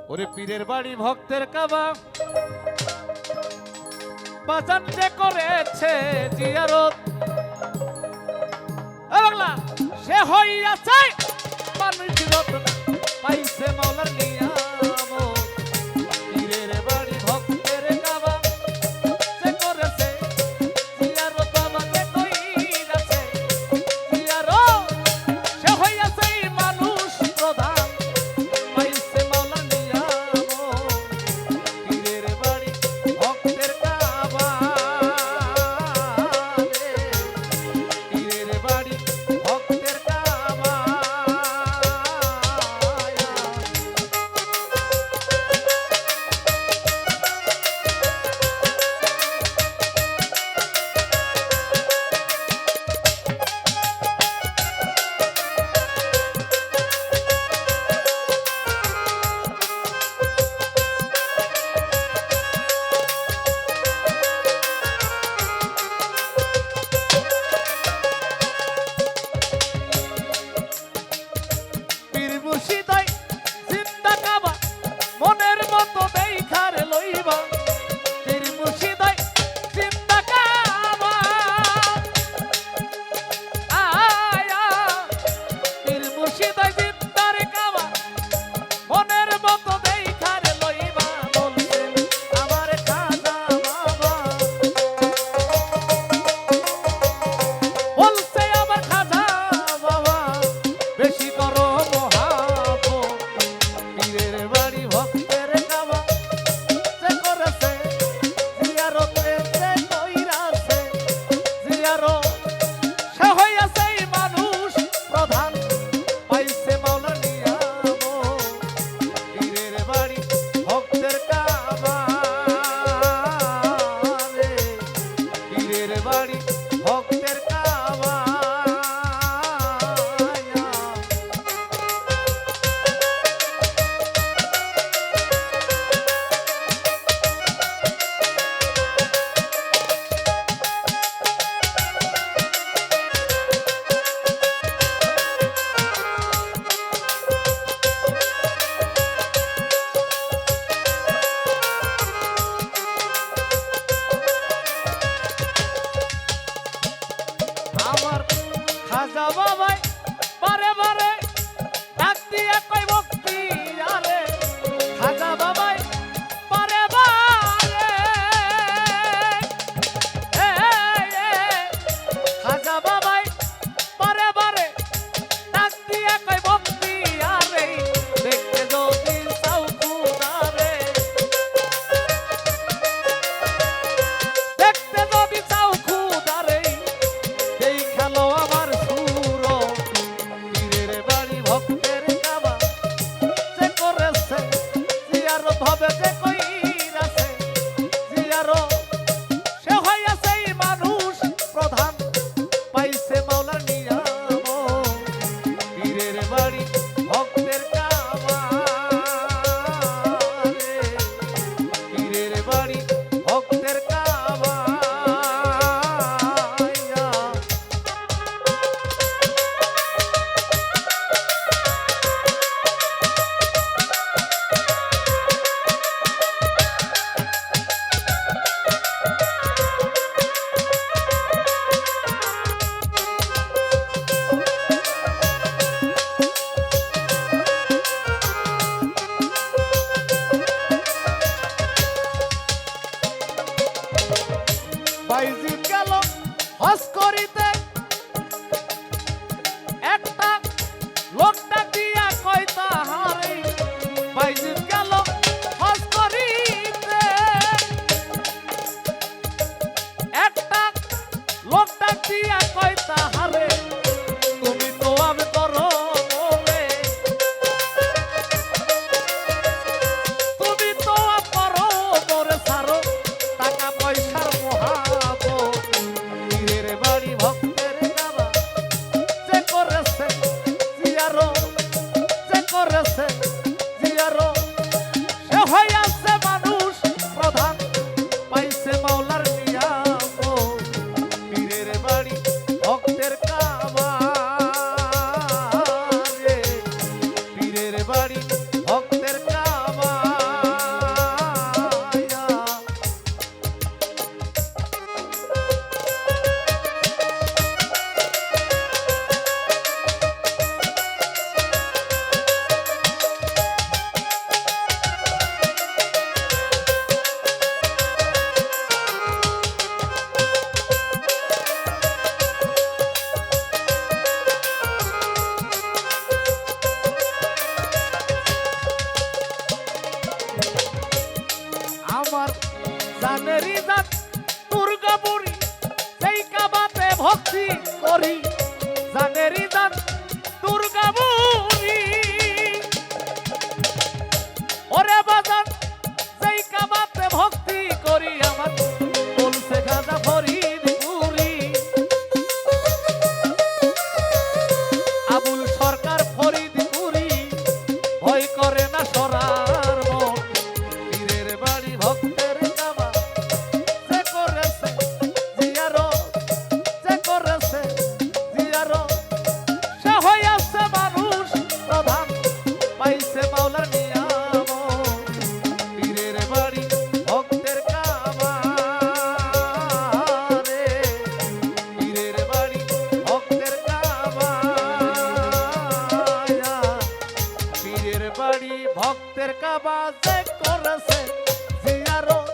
ওরে পীরের বাড়ি ভক্তের কাবা বাজান যে করেছে জিয়ারত বাংলা সে হইয়াছে মানুষ রত্ন পাইছে মাওলার নিয়াম পীরের বাড়ি ভক্তের কাবা যে করেছে জিয়ারত বাবা যে কইরাছে জিয়ারত সে হইয়াছে মানুষ প্রধান পাইছে মাওলার নিয়াম পীরের বাড়ি ভক্তের কাবা পীরের বাড়ি ভক্তের কাবা পীর মুর্শিদাই জিন্দা কাবা মনের মতো দেখার লইবা পীর মুর্শিদাই জিন্দা কাবা আয়া পীর মুর্শিদাই জিন্দার কাবা মনের মতো দেখার লইবা বলছেন আমার খাজা বাবা বলছে আমার খাজা বাবা বেশি করো মহাব পীরের বাড়ি ভক্তের কাবা যে করেছে জিয়ারতে যে কইরাছে জিয়ারত সে হইয়াছে মানুষ প্রধান পাইছে মাওলার নিয়াম পীরের বাড়ি ভক্তের কাবা রে পীরের বাড়ি ভক্তের কাবা আমার খাজা বাবাই বারে বারে ডাক দিয়া কই ভক্তি আরে খাজা বাবাই বারে বারে খাজা বাবাই বারে বারে ডাক দিয়া কই ভক্তি আরে দেখতে যদি চাও খুদারে দেখতে যদি চাও খুদারে এই খেলো আমার সুর পীরের বাড়ি ভক্তের কাবা যে করেছে জিয়ারত হবে যে কইরাছে জিয়ারত সে হইয়াছে মানুষ প্রধান পাইছে মাওলার নিয়াম পীরের বাড়ি ভক্তের কাবা রে পীরের বাড়ি ভক্তের কাবা বাইজিদ গেল হজ করিতে একটা লোকটা দিয়া কয় তাহারে বাইজিদ গেল হজ করিতে একটা লোকটা দিয়া কয় তাহারে তুমি তো আমি করো রে তুমি তো করো মোরে সারো টাকা পয়সার মহাব পীরের বাড়ি ভক্তের কাবা যে করেছে জিয়ারত যে করেছে জিয়ারত সে হইয়াছে মানুষ প্রধান পাইছে মাওলার নিয়াম পীরের বাড়ি ভক্তের কাবা রে পীরের বাড়ি ভক্তের কাবা জানেরই জান দুর্গাপুরী সেই কাবাতে ভক্তি করি জানেরই জান দুর্গাপুরী ওরে বাজান সেই কাবাতে ভক্তি করি আমার বলছে খাজা ফরিদপুরি আবুল সরকার ফরিদপুরি ভয় করে না সরার মন পীরের বাড়ি ভক্তের কাবা যে করেছে জিয়ারত যে করেছে জিয়ারত সে হইয়াছে মানুষ প্রধান পাইছে মাওলার নিয়ামত পীরের বাড়ি ভক্তের কাবা রে পীরের বাড়ি ভক্তের কাবা পীরের বাড়ি ভক্তের কাবা যে করেছে জিয়ারত